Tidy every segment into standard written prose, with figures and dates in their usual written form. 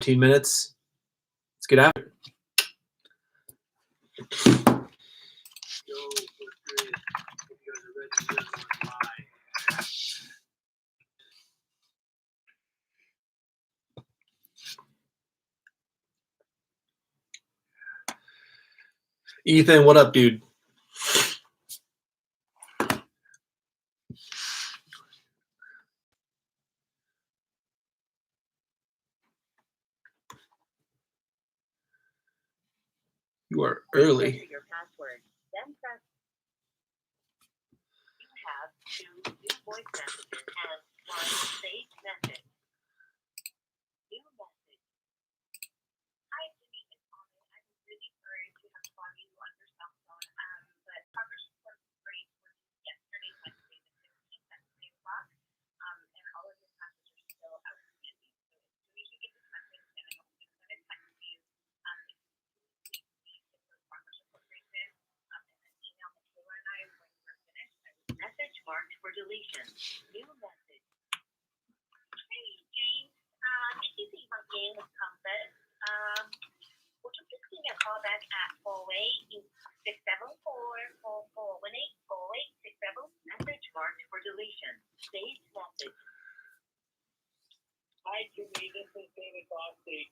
15 minutes. Let's get after it. Ethan, what up, dude? You are early. Enter your password, then press. You have 2 new voice messages and 1 saved message. New message. Hi, Jimmy and Tommy. I'm really sorry to have called you on your cell phone, but progress report was great for yesterday, Wednesday the 15th at 3 o'clock, and all of your classes are still outstanding. So as soon as you get this message, then I'm going to text you. Progress report right there, and then email Michaela and I when we're finished. Message marked for deletion. New message. Hey, James. Did you see my game with Compass? Would you please give me a call back at 4867444184867? Message marked for deletion. Saved message. Hi, Jimmy. This is David Bosley.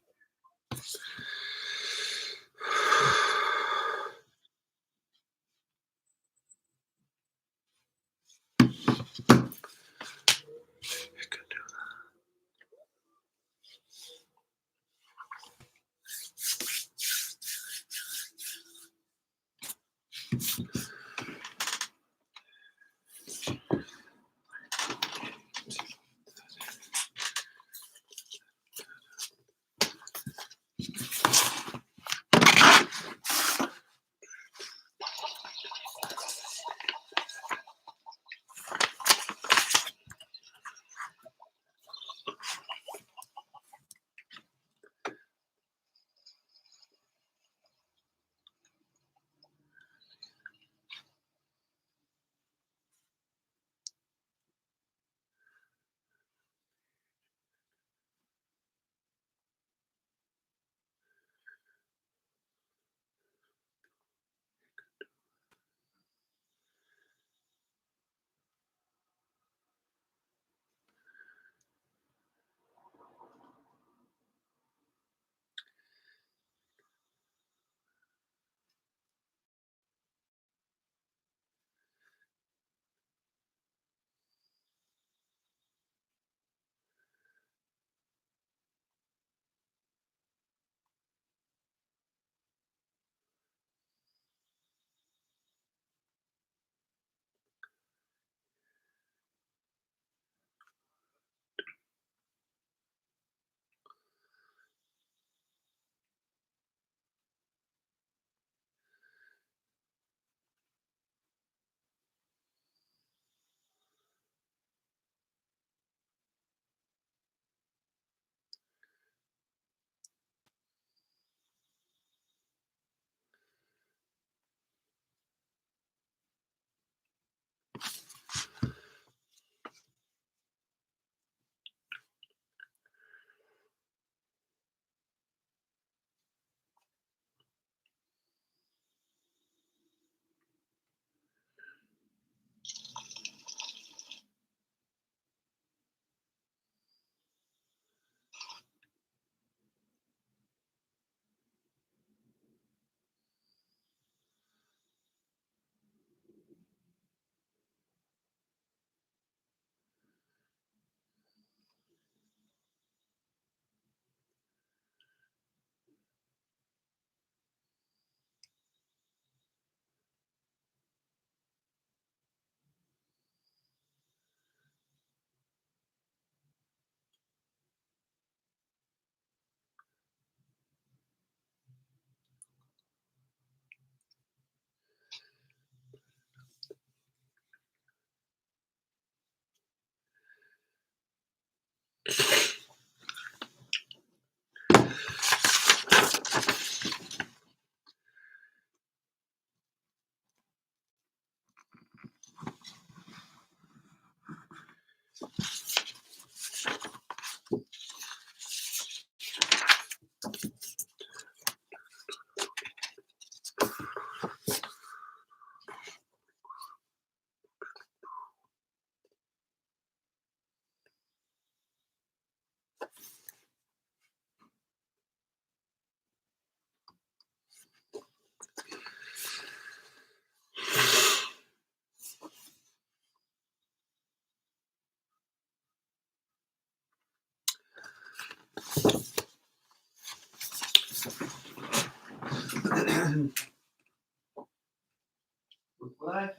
With what I have.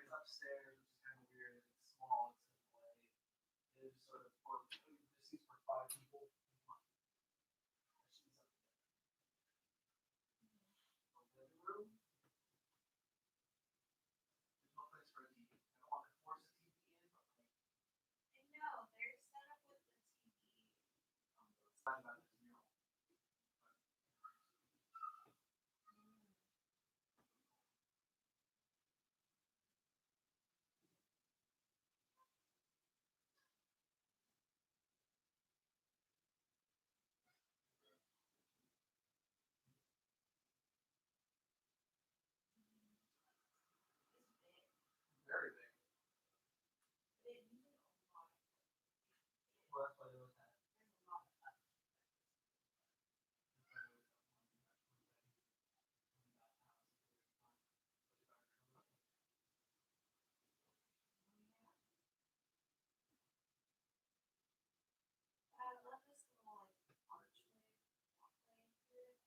Upstairs, it's kind of weird. It's small. It's in the way. It is sort of for this is for 5 people. The living room. There's no place for a TV. I don't want to force a TV in, but like. I know, they're set up with the TV on both Find out this mural. Very big. Well, that's why they look at it. I love this little like archway walkway here.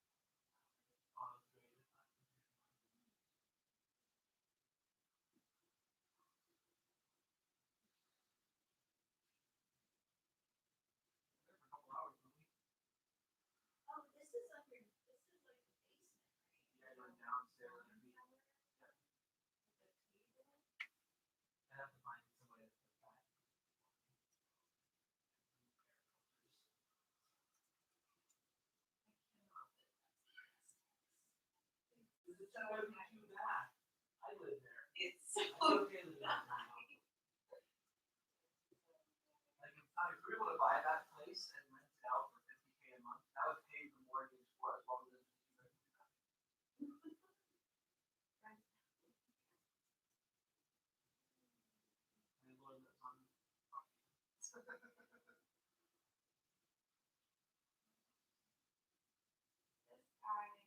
Oh, this is like the basement, right? Yeah, going downstairs and be. I have to find somebody to put that. That would be too bad. I live there. It's I so live in the like if we were able to buy that place and rent it out for $50K a month, that would pay the mortgage for as long as this guy built it specifically to emulate this Italian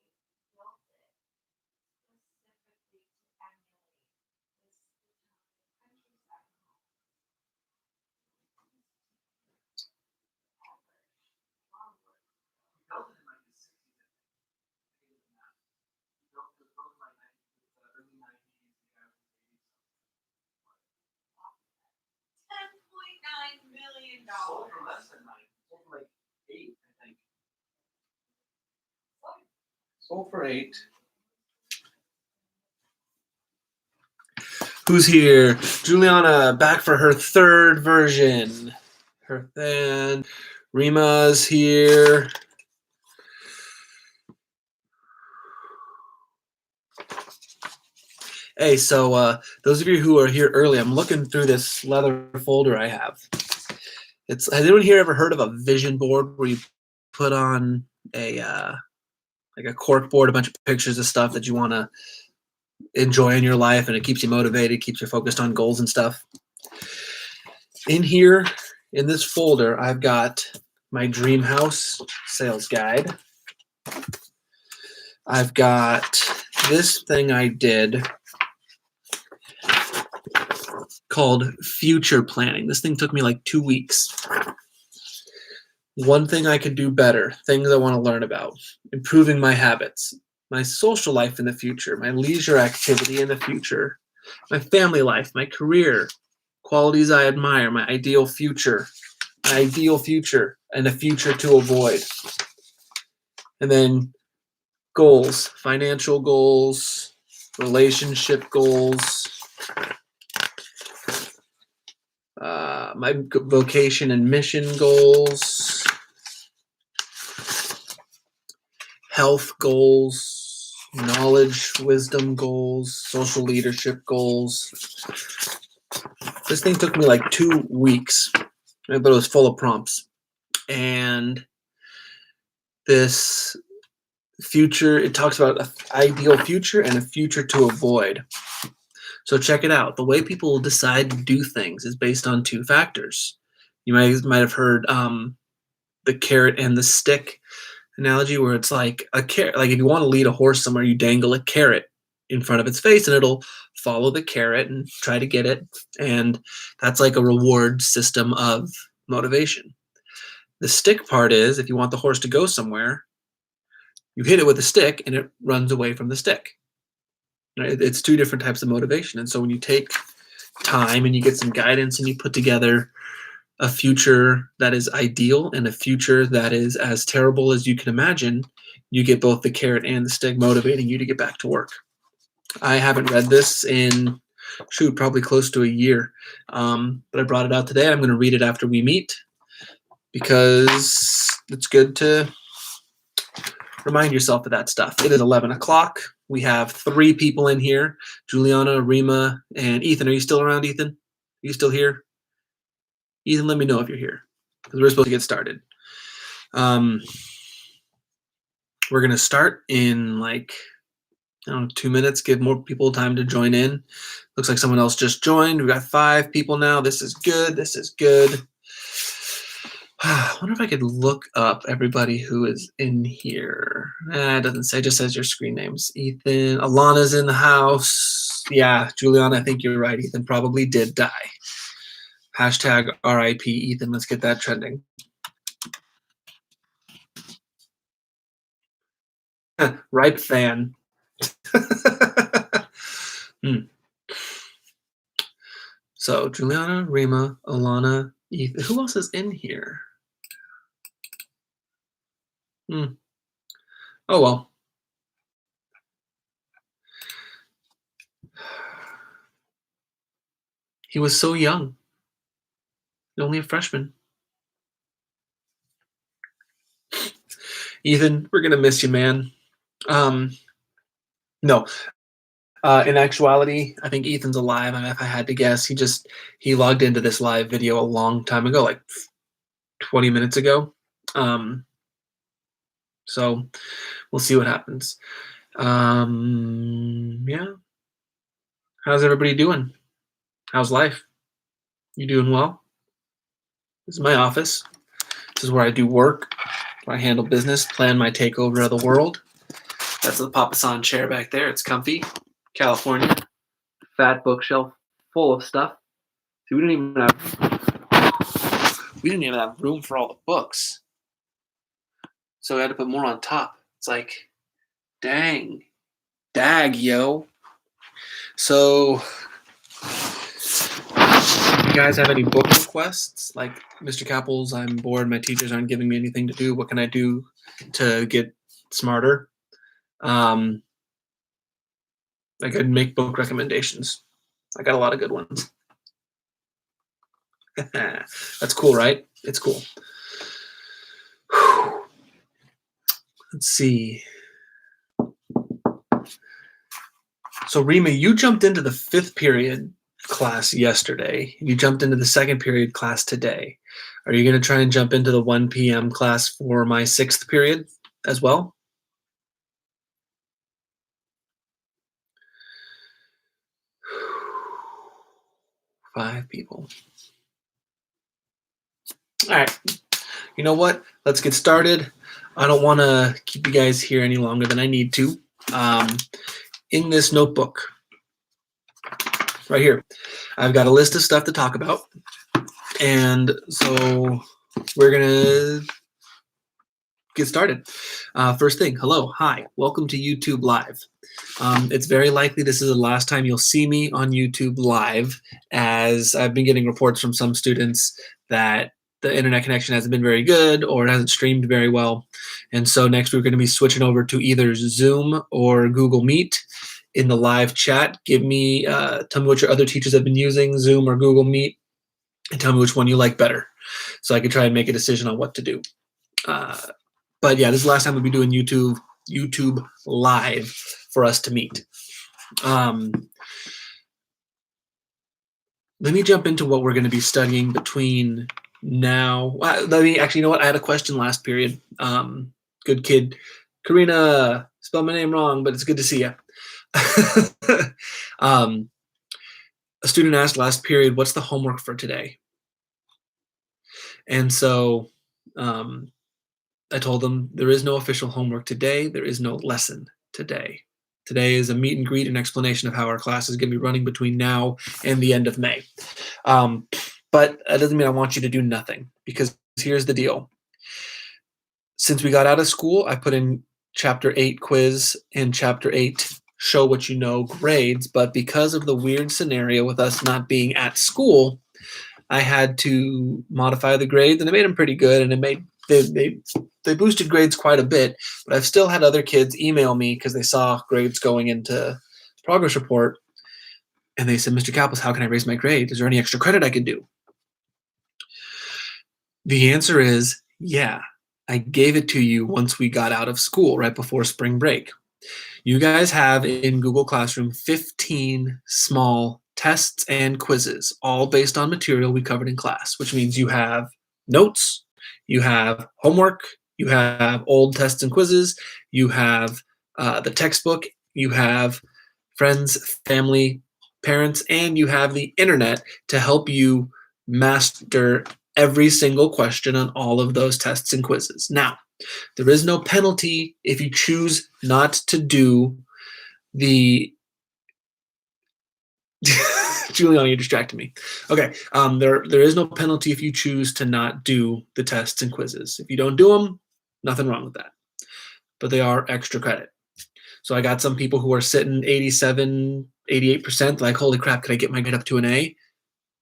countryside home. Long work. He built it in like the 60s, I think. I think it was that. He built it in like the early 90s, the guy was 80 $10.9 million. Sold for less than 9. Sold for like 8, I think. Sold for 8. Who's here? Juliana back for her 3rd version. Her then Rima's here. Hey, so those of you who are here early, I'm looking through this leather folder I have. Has anyone here ever heard of a vision board where you put on a like a cork board, a bunch of pictures of stuff that you want to enjoy in your life, and it keeps you motivated, keeps you focused on goals and stuff? In here, in this folder, I've got my dream house sales guide. I've got this thing I did called future planning. This thing took me like 2 weeks. One thing I could do better, things I want to learn about, improving my habits, my social life in the future, my leisure activity in the future, my family life, my career, qualities I admire, my ideal future, and a future to avoid. And then goals, financial goals, relationship goals, my vocation and mission goals, health goals, knowledge, wisdom goals, social leadership goals. This thing took me like 2 weeks, but it was full of prompts. And this future, it talks about an ideal future and a future to avoid. So check it out. The way people decide to do things is based on 2 factors. You might have heard the carrot and the stick analogy, where it's like a carrot. Like if you want to lead a horse somewhere, you dangle a carrot in front of its face, and it'll follow the carrot and try to get it. And that's like a reward system of motivation. The stick part is, if you want the horse to go somewhere, you hit it with a stick, and it runs away from the stick. Right? It's 2 different types of motivation. And so when you take time and you get some guidance and you put together a future that is ideal and a future that is as terrible as you can imagine, you get both the carrot and the stick motivating you to get back to work. I haven't read this in, probably close to a year. But I brought it out today. I'm going to read it after we meet because it's good to remind yourself of that stuff. It is 11 o'clock. We have 3 people in here, Juliana, Rima, and Ethan. Are you still around, Ethan? Are you still here? Ethan, let me know if you're here, because we're supposed to get started. We're going to start in like, 2 minutes, give more people time to join in. Looks like someone else just joined. We've got 5 people now. This is good. This is good. I wonder if I could look up everybody who is in here. It doesn't say, it just says your screen names. Ethan, Alana's in the house. Yeah, Juliana, I think you're right. Ethan probably did die. Hashtag RIP Ethan. Let's get that trending. Ripe fan. So Juliana, Rima, Alana, Ethan. Who else is in here? Oh well. He was so young. Only a freshman. Ethan, we're gonna miss you, man. No. In actuality, I think Ethan's alive. I mean, if I had to guess, he logged into this live video a long time ago, like 20 minutes ago. So we'll see what happens. Yeah. How's everybody doing? How's life? You doing well? This is my office. This is where I do work, where I handle business, plan my takeover of the world. That's the Papasan chair back there. It's comfy. California. Fat bookshelf full of stuff. See, we didn't even have room for all the books. So we had to put more on top. It's like, dang. Dag, yo. So, you guys have any book requests? Like, Mr. Capples, I'm bored. My teachers aren't giving me anything to do. What can I do to get smarter? I could make book recommendations. I got a lot of good ones. That's cool, right? It's cool. Let's see. So Rima, you jumped into the 5th period class yesterday. You jumped into the 2nd period class today. Are you going to try and jump into the 1 p.m. class for my 6th period as well? Five people. All right. You know what? Let's get started. I don't want to keep you guys here any longer than I need to. In this notebook, right here, I've got a list of stuff to talk about. And so we're going to get started. First thing, hello, hi, welcome to YouTube Live. It's very likely this is the last time you'll see me on YouTube Live, as I've been getting reports from some students that the internet connection hasn't been very good or it hasn't streamed very well. And so next we're going to be switching over to either Zoom or Google Meet. In the live chat, give me, tell me what your other teachers have been using, Zoom or Google Meet. and tell me which one you like better, so I could try and make a decision on what to do. But yeah, this is the last time we'll be doing YouTube live for us to meet. Let me jump into what we're going to be studying between now. Let me actually, you know what? I had a question last period. Good kid. Karina, spelled my name wrong, but it's good to see you. A student asked last period, what's the homework for today? And so I told them there is no official homework today. There is no lesson today. Today is a meet and greet and explanation of how our class is going to be running between now and the end of May. But that doesn't mean I want you to do nothing, because here's the deal. Since we got out of school, I put in Chapter 8 quiz and Chapter 8 show what you know grades, but because of the weird scenario with us not being at school, I had to modify the grades, and it made them pretty good, and it made they boosted grades quite a bit. But I've still had other kids email me because they saw grades going into progress report, and they said, Mr. Kapos, how can I raise my grade? Is there any extra credit I can do? The answer is yeah. I gave it to you once we got out of school, right before spring break. You guys have in Google Classroom 15 small tests and quizzes, all based on material we covered in class, which means you have notes, you have homework, you have old tests and quizzes, you have the textbook, you have friends, family, parents, and you have the internet to help you master every single question on all of those tests and quizzes. Now, there is no penalty if you choose not to do the Juliana, you distracted me. Okay, there is no penalty if you choose to not do the tests and quizzes. If you don't do them, nothing wrong with that. But they are extra credit. So I got some people who are sitting 87, 88%, like, holy crap, could I get my grade up to an A?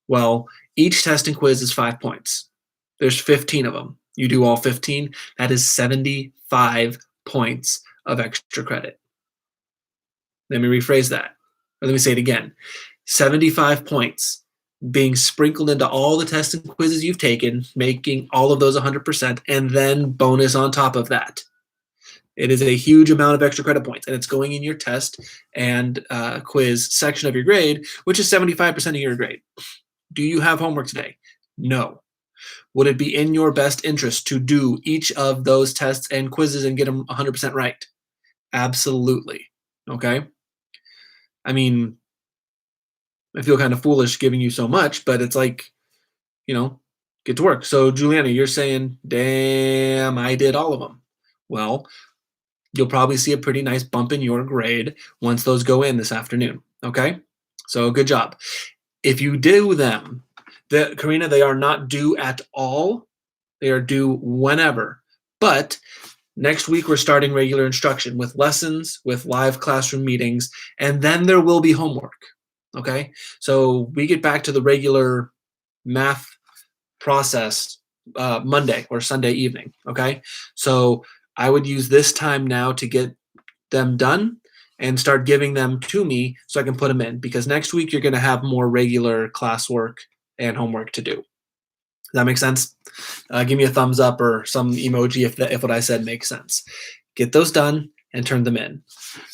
Well, each test and quiz is 5 points. There's 15 of them. You do all 15, that is 75 points of extra credit. Let me rephrase that. Or let me say it again. 75 points being sprinkled into all the tests and quizzes you've taken, making all of those 100%, and then bonus on top of that. It is a huge amount of extra credit points, and it's going in your test and quiz section of your grade, which is 75% of your grade. Do you have homework today? No. Would it be in your best interest to do each of those tests and quizzes and get them 100% right? Absolutely. Okay? I mean, I feel kind of foolish giving you so much, but it's like, get to work. So, Juliana, you're saying, damn, I did all of them. Well, you'll probably see a pretty nice bump in your grade once those go in this afternoon. Okay? So, good job. If you do them, Karina, they are not due at all. They are due whenever. But next week, we're starting regular instruction with lessons, with live classroom meetings, and then there will be homework. Okay? So we get back to the regular math process Monday or Sunday evening. Okay? So I would use this time now to get them done and start giving them to me so I can put them in, because next week you're going to have more regular classwork and homework to do. Does that make sense? Give me a thumbs up or some emoji if what I said makes sense. Get those done and turn them in.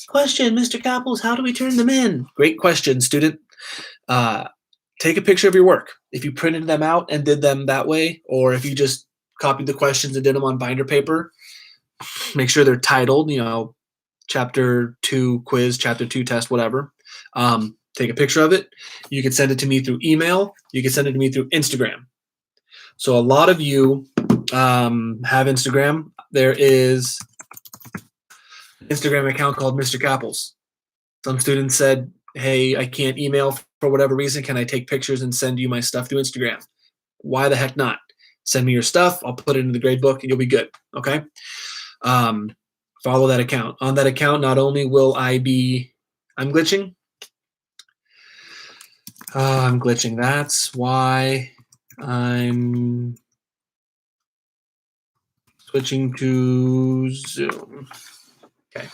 Question, Mr. Kappels, how do we turn them in? Great question, student. Take a picture of your work. If you printed them out and did them that way, or if you just copied the questions and did them on binder paper, make sure they're titled, Chapter 2 quiz, Chapter 2 test, whatever. Take a picture of it. You can send it to me through email. You can send it to me through Instagram. So a lot of you have Instagram. There is an Instagram account called Mr. Kappels. Some students said, hey, I can't email for whatever reason. Can I take pictures and send you my stuff through Instagram? Why the heck not? Send me your stuff. I'll put it in the grade book and you'll be good. Okay? Follow that account. On that account, not only will I'm glitching. I'm glitching. That's why I'm switching to Zoom. Okay.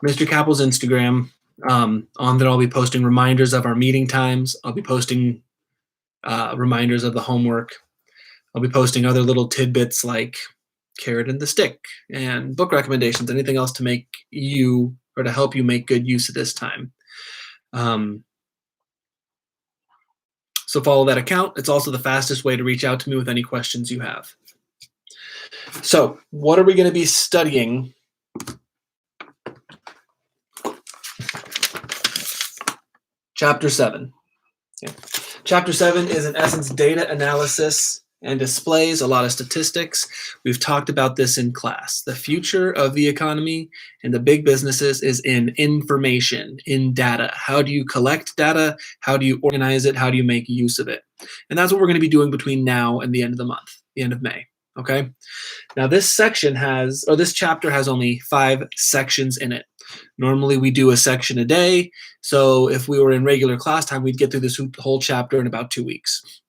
Mr. Kappel's Instagram. On there, I'll be posting reminders of our meeting times. I'll be posting reminders of the homework. I'll be posting other little tidbits like carrot and the stick and book recommendations, anything else to make you or to help you make good use of this time. So follow that account. It's also the fastest way to reach out to me with any questions you have. So what are we going to be studying? Chapter 7. Okay. Chapter 7 is in essence data analysis and displays a lot of statistics. We've talked about this in class. The future of the economy and the big businesses is in information, in data. How do you collect data? How do you organize it? How do you make use of it? And that's what we're going to be doing between now and the end of the month, the end of May. Okay. Now this section has, or this chapter has only 5 sections in it. Normally we do a section a day. So if we were in regular class time, we'd get through this whole chapter in about 2 weeks.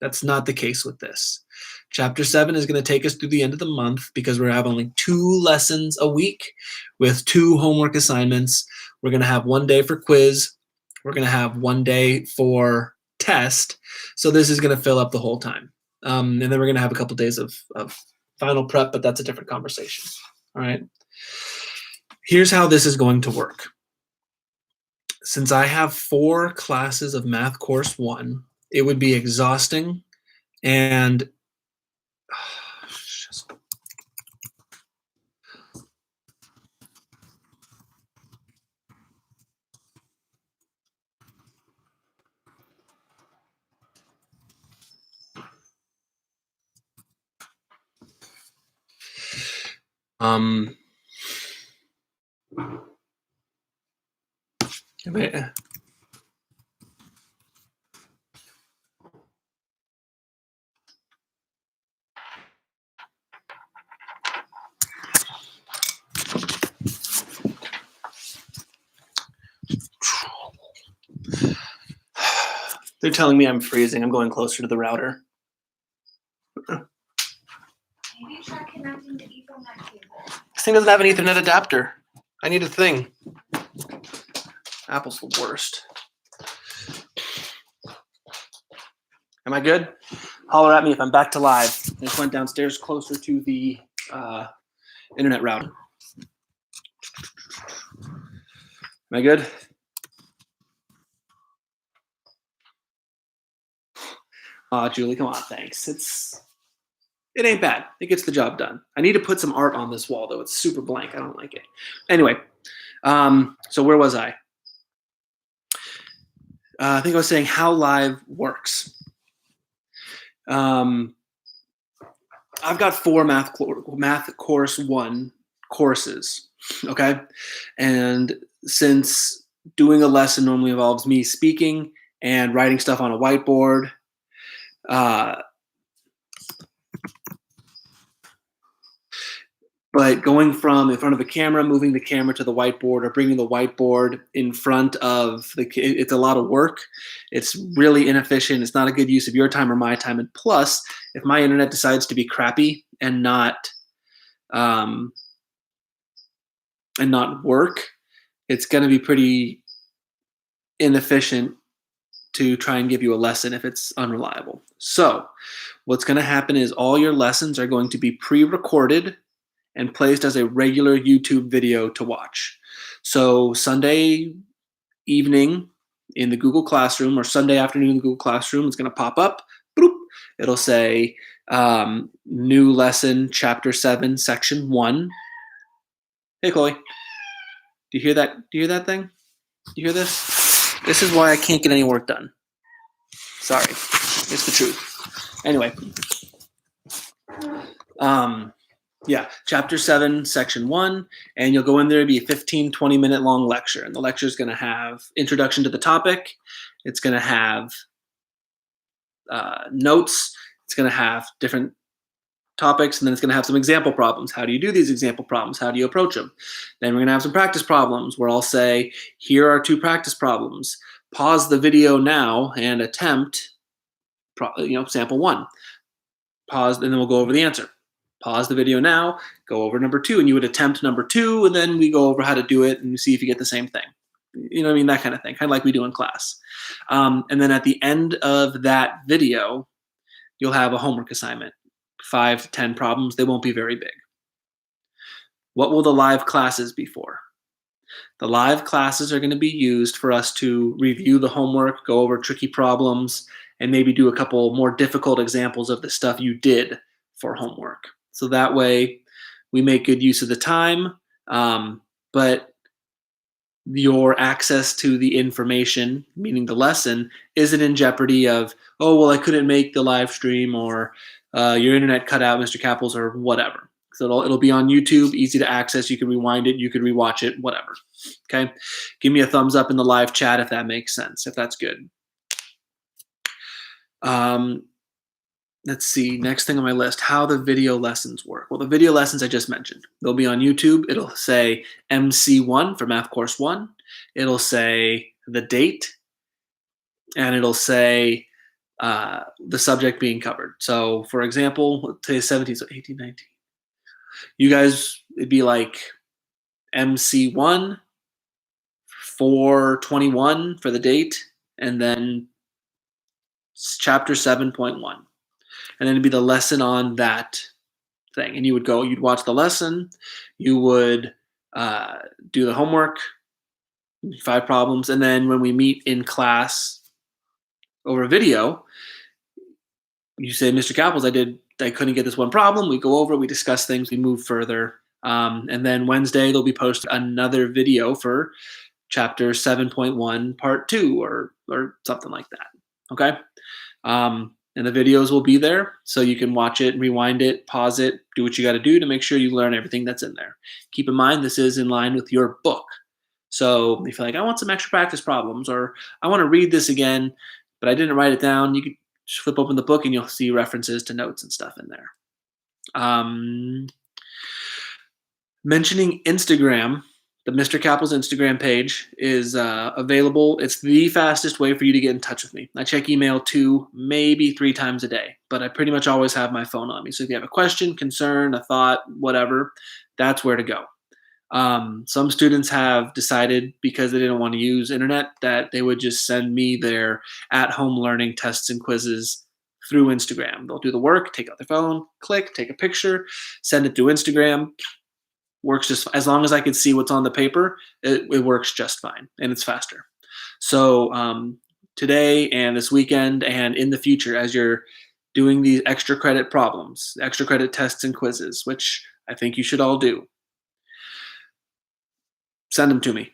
That's not the case with this. Chapter 7 is going to take us through the end of the month because we're having only 2 lessons a week with 2 homework assignments. We're going to have 1 day for quiz. We're going to have 1 day for test. So this is going to fill up the whole time. And then we're going to have a couple days of final prep, but that's a different conversation. All right. Here's how this is going to work. Since I have 4 classes of Math Course 1, it would be exhausting and they're telling me I'm freezing. I'm going closer to the router. Maybe try connecting the Ethernet cable. This thing doesn't have an Ethernet adapter. I need a thing. Apple's the worst. Am I good? Holler at me if I'm back to live. I just went downstairs closer to the internet router. Am I good? Julie, come on, thanks. It ain't bad. It gets the job done. I need to put some art on this wall, though. It's super blank. I don't like it. Anyway, so where was I? I think I was saying how live works. I've got 4 Math Course 1 courses, okay? And since doing a lesson normally involves me speaking and writing stuff on a whiteboard, but going from in front of a camera, moving the camera to the whiteboard, or bringing the whiteboard in front of it's a lot of work. It's really inefficient. It's not a good use of your time or my time. And plus, if my internet decides to be crappy and not work, it's going to be pretty inefficient to try and give you a lesson if it's unreliable. So what's going to happen is all your lessons are going to be pre-recorded and placed as a regular YouTube video to watch. So Sunday evening in the Google Classroom, or Sunday afternoon in the Google Classroom, it's going to pop up. Boop, it'll say new lesson, chapter 7, section 1. Hey, Chloe. Do you hear that? Do you hear that thing? Do you hear this? This is why I can't get any work done. Sorry. It's the truth. Anyway. Yeah, chapter 7, section 1, and you'll go in there, it'll be a 15, 20-minute long lecture. And the lecture is going to have introduction to the topic. It's going to have notes. It's going to have different topics, and then it's going to have some example problems. How do you do these example problems? How do you approach them? Then we're going to have some practice problems where I'll say, here are 2 practice problems. Pause the video now and attempt, sample 1. Pause, and then we'll go over the answer. Pause the video now, go over number 2, and you would attempt number 2, and then we go over how to do it and see if you get the same thing. You know what I mean? That kind of thing, kind of like we do in class. And then at the end of that video, you'll have a homework assignment, 5 to 10 problems. They won't be very big. What will the live classes be for? The live classes are going to be used for us to review the homework, go over tricky problems, and maybe do a couple more difficult examples of the stuff you did for homework. So that way we make good use of the time, but your access to the information, meaning the lesson, isn't in jeopardy of, oh, well, I couldn't make the live stream, or your internet cut out, Mr. Capples, or whatever. So it'll be on YouTube, easy to access. You can rewind it, you can rewatch it, whatever. Okay, give me a thumbs up in the live chat if that makes sense, if that's good. Let's see, next thing on my list, how the video lessons work. Well, the video lessons I just mentioned, they'll be on YouTube. It'll say MC1 for Math Course 1. It'll say the date, and it'll say the subject being covered. So, for example, today's 17, so 18, 19. You guys, it'd be like MC1, 421 for the date, and then chapter 7.1. And then it'd be the lesson on that thing. And you'd watch the lesson, you would do the homework, 5 problems, and then when we meet in class over video, you say, Mr. Capples, I couldn't get this one problem. We go over, we discuss things, we move further. And then Wednesday, they'll be posting another video for chapter 7.1, part 2, or something like that. Okay? And the videos will be there, so you can watch it, rewind it, pause it, do what you got to do to make sure you learn everything that's in there. Keep in mind, this is in line with your book. So if you're like, I want some extra practice problems, or I want to read this again, but I didn't write it down, you can just flip open the book and you'll see references to notes and stuff in there. Mentioning Instagram, the Mr. Capples Instagram page is available. It's the fastest way for you to get in touch with me. I check email 2, maybe 3 times a day, but I pretty much always have my phone on me. So if you have a question, concern, a thought, whatever, that's where to go. Some students have decided, because they didn't want to use internet, that they would just send me their at-home learning tests and quizzes through Instagram. They'll do the work, take out their phone, click, take a picture, send it through Instagram. Works just as long as I can see what's on the paper, it works just fine, and it's faster. So today and this weekend and in the future, as you're doing these extra credit problems, extra credit tests and quizzes, which I think you should all do, send them to me.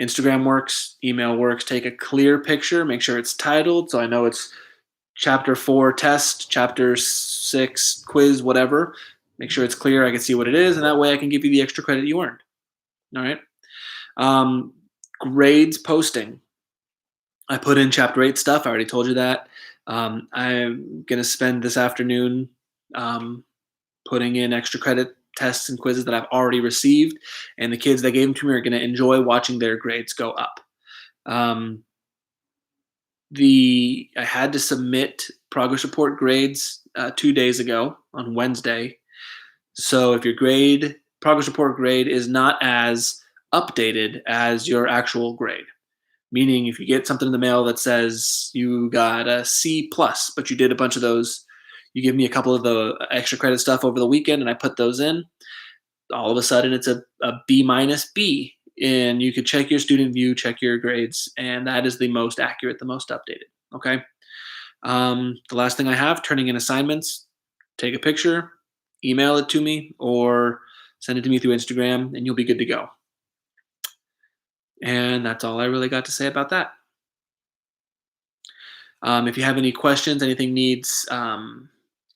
Instagram works, email works. Take a clear picture, make sure it's titled, so I know it's chapter 4 test, chapter 6 quiz, whatever. Make sure it's clear, I can see what it is, and that way I can give you the extra credit you earned. All right. Grades posting. I put in chapter 8 stuff. I already told you that. I'm going to spend this afternoon putting in extra credit tests and quizzes that I've already received, and the kids that gave them to me are going to enjoy watching their grades go up. I had to submit progress report grades 2 days ago on Wednesday. So if your progress report grade is not as updated as your actual grade, meaning if you get something in the mail that says you got a C+, but you did a bunch of those, you give me a couple of the extra credit stuff over the weekend and I put those in, all of a sudden it's a B-, B, and you could check your student view, check your grades, and that is the most accurate, the most updated. Okay. The last thing I have, turning in assignments, take a picture, email it to me, or send it to me through Instagram, and you'll be good to go. And that's all I really got to say about that. If you have any questions, anything needs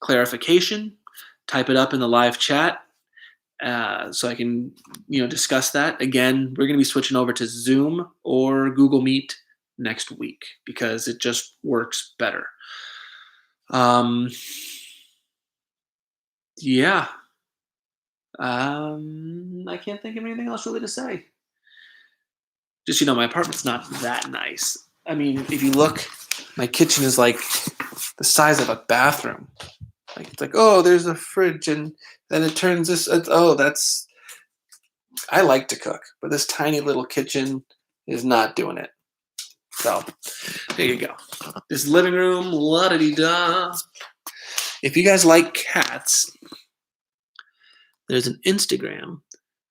clarification, type it up in the live chat so I can discuss that. Again, we're going to be switching over to Zoom or Google Meet next week because it just works better. Yeah. I can't think of anything else really to say. Just, my apartment's not that nice. I mean, if you look, my kitchen is like the size of a bathroom. It's like, oh, there's a fridge, and then it turns this. I like to cook, but this tiny little kitchen, is not doing it. So there you go. This living room, la-da-dee-da. If you guys like cats, there's an Instagram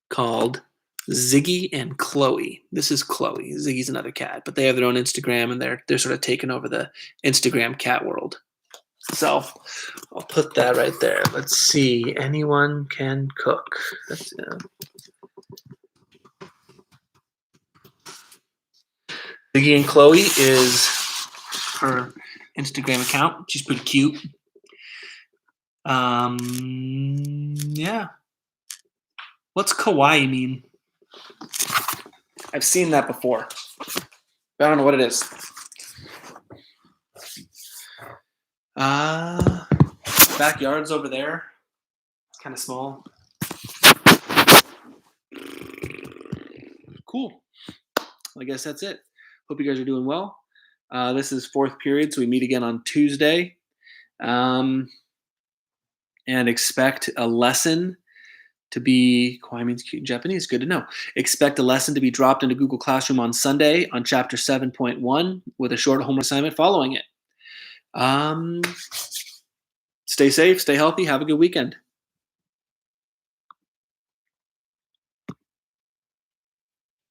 called Ziggy and Chloe. This is Chloe. Ziggy's another cat, but they have their own Instagram, and they're sort of taking over the Instagram cat world. So I'll put that right there. Let's see. Anyone can cook. That's, Ziggy and Chloe is her Instagram account. She's pretty cute. Yeah. What's kawaii mean? I've seen that before. I don't know what it is. Backyard's over there. It's kind of small. Cool. I guess that's it. Hope you guys are doing well. This is fourth period, so we meet again on Tuesday. And expect a lesson to be, kawaii means cute in Japanese, good to know. Expect a lesson to be dropped into Google Classroom on Sunday on chapter 7.1 with a short homework assignment following it. Stay safe, stay healthy, have a good weekend.